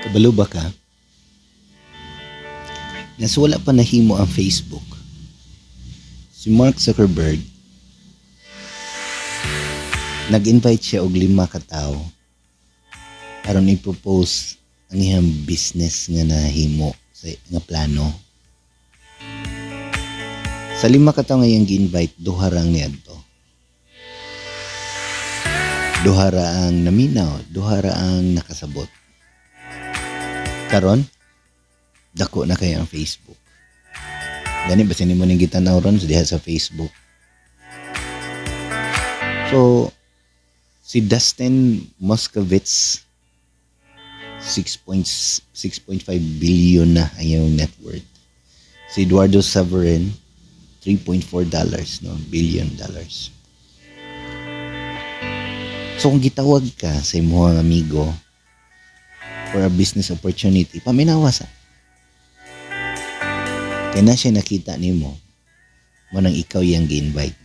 Kabalo ba ka? Nas wala pa nahimo ang Facebook. Si Mark Zuckerberg, nag-invite siya og 5 ka tawo aron i-propose ang iyang business nga nahimo sa nga plano. Sa 5 ka tawo nga iyang gi-invite, 2 ra niadto. 2 ra ang naminaw, 2 ra ang nakasabot. Karon, dako na kayo ang Facebook. Gani ba sinimo ning gitanaw ron diha sa Facebook. So, si Dustin Moskovitz 6.5 billion na ang iyong net worth. Si Eduardo Saverin $3.4 billion. So kung gitawag ka sa imong amigo for a business opportunity, paminawa sa. Kaya na siya nakita nimo mo nang ikaw yang gi-invite.